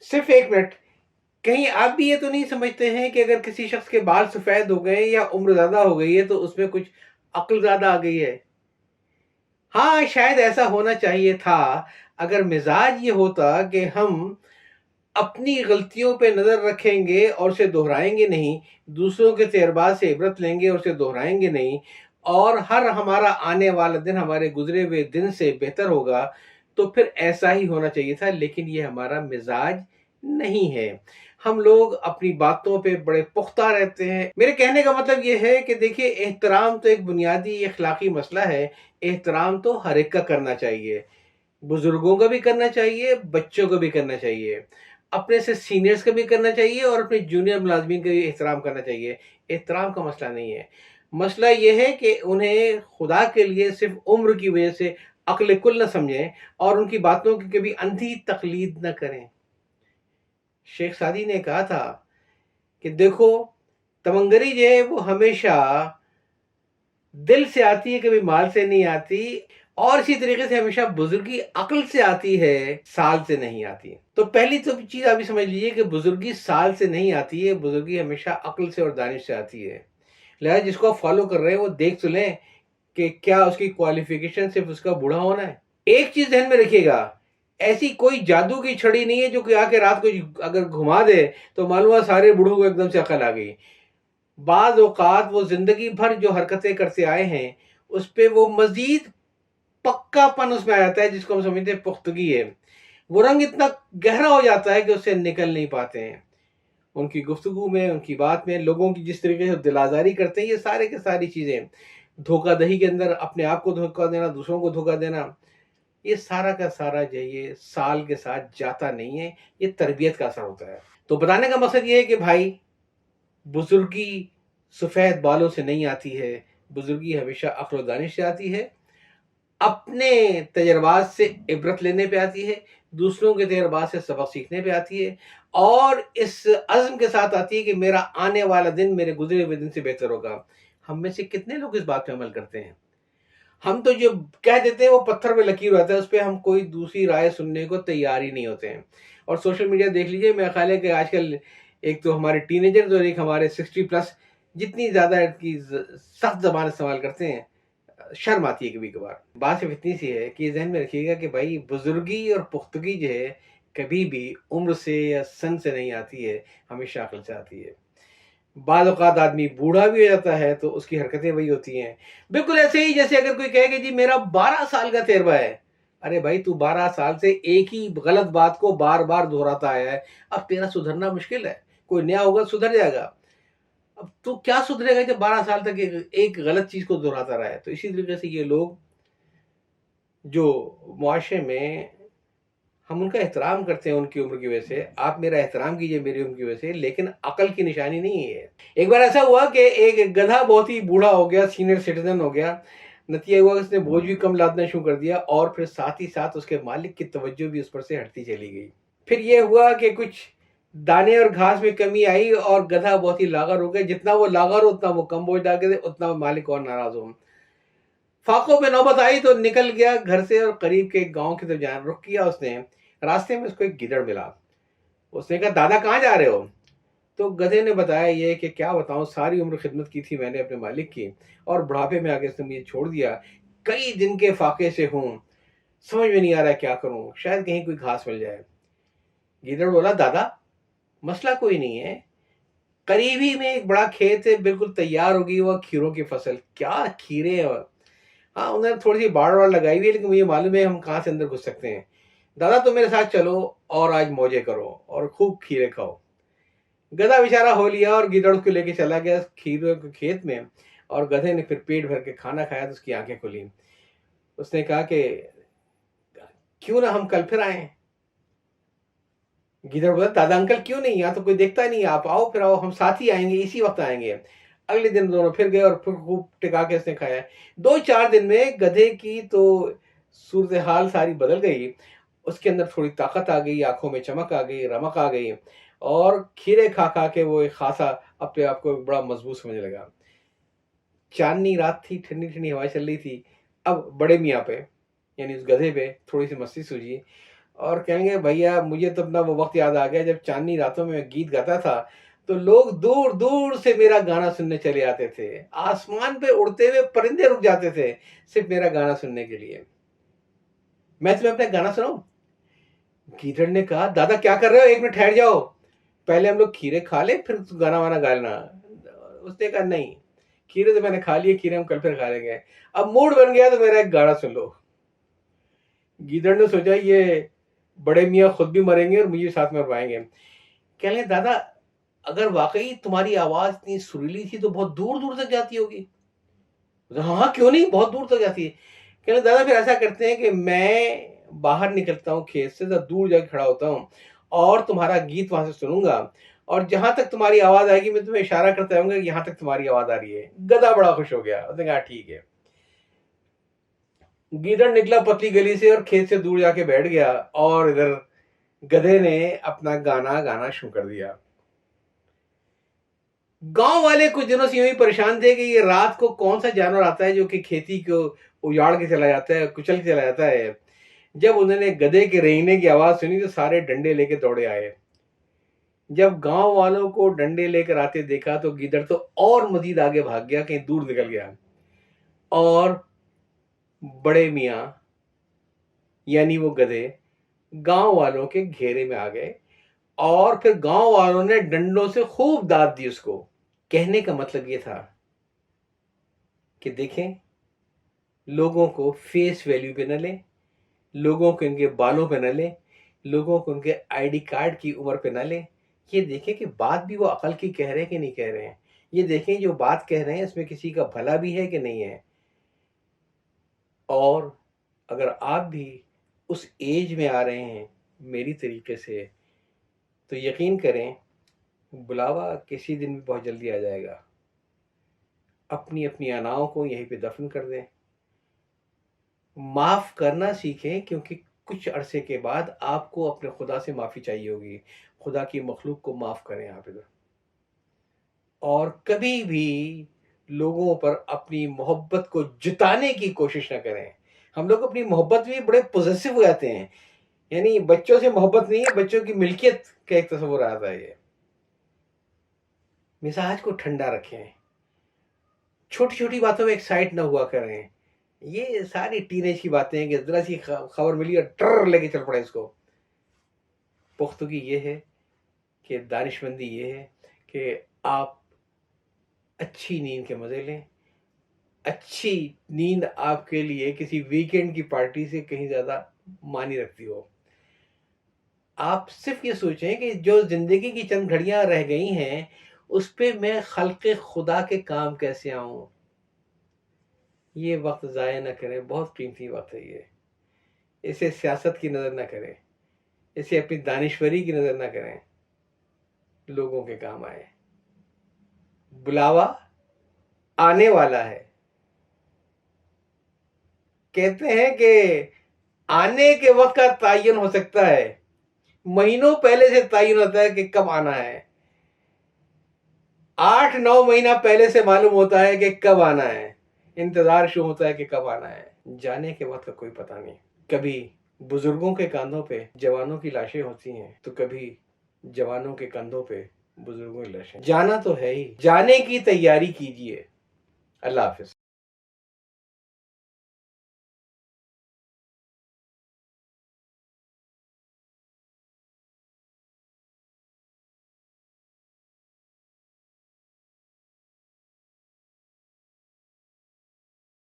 सिर्फ 1 मिनट। कहीं आप भी ये तो नहीं समझते हैं कि अगर किसी शख्स के बाल सफ़ेद हो गए या उम्र ज़्यादा हो गई है तो उसमें कुछ अक्ल ज़्यादा आ गई है? हाँ, शायद ऐसा होना चाहिए था। अगर मिज़ाज ये होता कि हम अपनी गलतियों पे नज़र रखेंगे और उसे दोहराएँगे नहीं, दूसरों के तजर्बात से इबरत लेंगे और उसे दोहराएँगे नहीं, और हर हमारा आने वाला दिन हमारे गुज़रे हुए दिन से बेहतर होगा, तो फिर ऐसा ही होना चाहिए था, लेकिन ये हमारा मिज़ाज नहीं है। हम लोग अपनी बातों पे बड़े पुख्ता रहते हैं। मेरे कहने का मतलब ये है कि देखिए, एहतराम तो एक बुनियादी अखलाकी मसला है। एहतराम तो हर एक का करना चाहिए। बुजुर्गों का भी करना चाहिए, बच्चों को भी करना चाहिए, अपने से सीनियर्स का भी करना चाहिए और अपने जूनियर मुलाजमीन का भी एहतराम करना चाहिए। एहतराम का मसला नहीं है। मसला ये है कि उन्हें खुदा के लिए सिर्फ़ उम्र की वजह से अक्ल कुल ना समझें और उनकी बातों की कभी अंधी तक़लीद ना करें। शेख सादी ने कहा था कि देखो, तमंगरी जो है वो हमेशा दिल से आती है, कभी माल से नहीं आती, और इसी तरीके से हमेशा बुजुर्गी अक्ल से आती है, साल से नहीं आती। तो पहली तो चीज आप ये समझ लीजिए कि बुजुर्गी साल से नहीं आती है, बुजुर्गी हमेशा अक्ल से और दानिश से आती है। लिहाजा जिसको आप फॉलो कर रहे हैं वो देख तो लें कि क्या उसकी क्वालिफिकेशन सिर्फ उसका बूढ़ा होना है। एक चीज ध्यान में रखिएगा, ऐसी कोई जादू की छड़ी नहीं है जो कि आके रात को अगर घुमा दे तो मालूम है सारे बूढ़ों को एकदम से अकल आ गई। बाज़ औक़ात वो ज़िंदगी भर जो हरकतें करते आए हैं, उस पे वो मज़ीद पक्कापन उसमें आ जाता है, जिसको हम समझते हैं पुख्तगी है। वो रंग इतना गहरा हो जाता है कि उससे निकल नहीं पाते हैं। उनकी गुफ्तगू में, उनकी बात में, लोगों की जिस तरीके से दिल-आज़ारी करते हैं, ये सारे की सारी चीज़ें, धोखाधड़ी के अंदर अपने आप को धोखा देना, दूसरों को धोखा देना, ये सारा का सारा जो है ये साल के साथ जाता नहीं है, ये तरबियत का असर होता है। तो बताने का मकसद ये है कि भाई, बुजुर्गी सफ़ेद बालों से नहीं आती है, बुजुर्गी हमेशा अक्ल व दानिश से आती है, अपने तजर्बात से इबरत लेने पे आती है, दूसरों के तजर्बात से सबक सीखने पे आती है, और इस अज़्म के साथ आती है कि मेरा आने वाला दिन मेरे गुज़रे हुए दिन से बेहतर होगा। हम में से कितने लोग इस बात पे अमल करते हैं? हम तो जो कह देते हैं वो पत्थर पे लकीर रहता है, उस पे हम कोई दूसरी राय सुनने को तैयार ही नहीं होते हैं। और सोशल मीडिया देख लीजिए, मेरा ख़्याल है कि आजकल एक तो हमारे टीनेजर्स और एक हमारे 60 प्लस जितनी ज़्यादा इसकी सख्त ज़बान इस्तेमाल करते हैं, शर्म आती है कभी-कभार। बात सिर्फ़ इतनी सी है कि ज़हन में रखिएगा कि भाई, बुज़ुर्गी और पुख्तगी जो है, कभी भी उम्र से या सन से नहीं आती है, हमेशा अक्ल से आती है। बाज़ औक़ात आदमी बूढ़ा भी हो जाता है तो उसकी हरकतें वही होती हैं। बिल्कुल ऐसे ही जैसे अगर कोई कहे कि जी मेरा 12 साल का तजुर्बा है। अरे भाई, तू 12 साल से एक ही गलत बात को बार-बार दोहराता आया है। अब तेरा सुधरना मुश्किल है। कोई नया होगा सुधर जाएगा। अब तू क्या सुधरेगा जब 12 साल तक एक एक गलत चीज़ को दोहराता रहा है। तो इसी तरीके से ये लोग जो मुआशरे में हम उनका एहतराम करते हैं उनकी उम्र की वजह से, आप मेरा एहतराम कीजिए मेरी उम्र की वजह से, लेकिन अकल की निशानी नहीं है। एक बार ऐसा हुआ कि एक गधा बहुत ही बूढ़ा हो गया, सीनियर सिटीजन हो गया। नतीजा हुआ उसने बोझ भी कम लादना शुरू कर दिया और फिर साथ ही साथ उसके मालिक की तवज्जो भी उस पर से हटती चली गई। फिर ये हुआ कि कुछ दाने और घास में कमी आई और गधा बहुत ही लागर हो गया। जितना वो लागर हो उतना वो कम बोझ डाल के दे, उतना वो मालिक और नाराज हो। फाकों पे नौबत आई तो निकल गया घर से और करीब के एक गांव की तरफ जाना रुख किया उसने। रास्ते में उसको एक गिदड़ मिला। उसने कहा, दादा कहाँ जा रहे हो? तो गधे ने बताया ये कि क्या बताऊं, सारी उम्र खिदमत की थी मैंने अपने मालिक की, और बुढ़ापे में आके इसने मुझे छोड़ दिया। कई दिन के फाके से हूं, समझ में नहीं आ रहा क्या करूं, शायद कहीं कोई घास मिल जाए। गिदड़ बोला, दादा मसला कोई नहीं है, करीब ही में एक बड़ा खेत है, बिल्कुल तैयार होगी वह खीरों की फसल। क्या खीरे हैं? हाँ, उन्होंने थोड़ी सी बाड़ वाड़ लगाई हुई है, लेकिन मुझे मालूम है हम कहाँ से अंदर घुस सकते हैं। दादा तुम मेरे साथ चलो और आज मौजे करो और खूब खीरे खाओ। गधा बेचारा हो लिया और गिदड़ को लेके चला गया खीरों के खेत में, और गधे ने फिर पेट भर के खाना खाया तो उसकी आंखें खुली। उसने कहा कि क्यों ना हम कल फिर आए। गिदड़ बोला, दादा अंकल क्यों नहीं, यहाँ तो कोई देखता नहीं, आप आओ, फिर आओ, हम साथ ही आएंगे, इसी वक्त आएंगे। अगले दिन दोनों फिर गए और फिर खूब टिका के उसने खाया। 2-4 दिन में गधे की तो सूरत हाल सारी बदल गई। उसके अंदर थोड़ी ताकत आ गई, आंखों में चमक आ गई, रमक आ गई, और खीरे खा खा के वो एक खासा अपने आप को बड़ा मजबूत समझने लगा। चांदनी रात थी, ठंडी ठंडी हवा चल रही थी। अब बड़े मियाँ पे, यानी उस गधे पे थोड़ी सी मस्ती सूझी। और कहेंगे भैया मुझे तो अपना वो वक्त याद आ गया जब चांदनी रातों में मैं गीत गाता था, तो लोग दूर दूर से मेरा गाना सुनने चले आते थे। आसमान पे उड़ते हुए परिंदे रुक जाते थे सिर्फ मेरा गाना सुनने के लिए। मैं तुम्हें अपना गाना सुनाऊं? गीदड़ ने कहा, दादा क्या कर रहे हो, एक मिनट ठहर जाओ, पहले हम लोग खीरे खा ले फिर गाना वाना गा लेना। उसने कहा नहीं, खीरे तो मैंने खा लिए, खीरे हम कल फिर खा लेंगे, अब मूड बन गया तो मेरा एक गाना सुन लो। गीदड़ ने सोचा ये बड़े मियाँ खुद भी मरेंगे और मुझे साथ में मरवाएंगे। कह रहे दादा अगर वाकई तुम्हारी आवाज इतनी सुरीली थी तो बहुत दूर दूर तक जाती होगी। हाँ हाँ, क्यों नहीं, बहुत दूर तक जाती है। कह रहे दादा फिर ऐसा करते हैं कि मैं बाहर निकलता हूँ खेत से, तो दूर जाके खड़ा होता हूँ और तुम्हारा गीत वहां से सुनूंगा, और जहां तक तुम्हारी आवाज आएगी मैं तुम्हें इशारा करता रहूंगा कि यहाँ तक तुम्हारी आवाज आ रही है। गधा बड़ा खुश हो गया, उसने कहा ठीक है। गीदड़ निकला पतली गली से और खेत से दूर जाके बैठ गया, और इधर गधे ने अपना गाना गाना शुरू कर दिया। गांव वाले कुछ दिनों से यूं ही परेशान थे कि ये रात को कौन सा जानवर आता है जो कि खेती को उजाड़ के चला जाता है, कुचल के चला जाता है। जब उन्होंने गधे के रेंगने की आवाज सुनी तो सारे डंडे लेके दौड़े आए। जब गांव वालों को डंडे लेकर आते देखा तो गीदड़ तो और मजीद आगे भाग गया, कहीं दूर निकल गया, और बड़े मियाँ यानी वो गधे गांव वालों के घेरे में आ गए, और फिर गांव वालों ने डंडों से खूब दाद दी उसको। कहने का मतलब ये था कि देखें, लोगों को फेस वैल्यू पे न लें, लोगों को उनके बालों पे न लें, लोगों को उनके आईडी कार्ड की उम्र पे न लें। ये देखें कि बात भी वो अकल की कह रहे हैं कि नहीं कह रहे हैं। ये देखें जो बात कह रहे हैं इसमें किसी का भला भी है कि नहीं है। और अगर आप भी उस एज में आ रहे हैं मेरी तरीके से, तो यकीन करें बुलावा किसी दिन भी बहुत जल्दी आ जाएगा। अपनी अपनी अनाओं को यहीं पे दफन कर दें, माफ करना सीखें, क्योंकि कुछ अरसे के बाद आपको अपने खुदा से माफी चाहिए होगी। खुदा की मखलूक को माफ करें आप इधर। और कभी भी लोगों पर अपनी मोहब्बत को जताने की कोशिश ना करें। हम लोग अपनी मोहब्बत में बड़े पॉजिटिव हो जाते हैं, यानी बच्चों से मोहब्बत नहीं है, बच्चों की मिल्कियत का एक तस्वुर आता है। ये मिजाज को ठंडा रखें, छोटी छोटी बातों में एक्साइट ना हुआ करें। ये सारी टीनेज की बातें हैं कि जरा सी खबर मिली और ट्र लेके चल पड़े इसको। पुख्तगी ये है कि दानिशमंदी ये है कि आप अच्छी नींद के मजे लें। अच्छी नींद आपके लिए किसी वीकेंड की पार्टी से कहीं ज्यादा मानी रखती हो। आप सिर्फ ये सोचें कि जो जिंदगी की चंद घड़ियां रह गई हैं उस पे मैं खल्क़े खुदा के काम कैसे आऊं। ये वक्त ज़ाया ना करें, बहुत कीमती वक्त है ये। इसे सियासत की नज़र ना करें, इसे अपनी दानिश्वरी की नज़र ना करें, लोगों के काम आए। बुलावा आने वाला है। कहते हैं कि आने के वक्त का तयन हो सकता है, महीनों पहले से तयन होता है कि कब आना है। 8-9 महीना पहले से मालूम होता है कि कब आना है। इंतजार शुरू होता है कि कब आना है। जाने के वक्त का कोई पता नहीं। कभी बुजुर्गों के कांधों पे जवानों की लाशें होती हैं, तो कभी जवानों के कंधों पे बुजुर्गों की लाशें। जाना तो है ही, जाने की तैयारी कीजिए। अल्लाह हाफिज।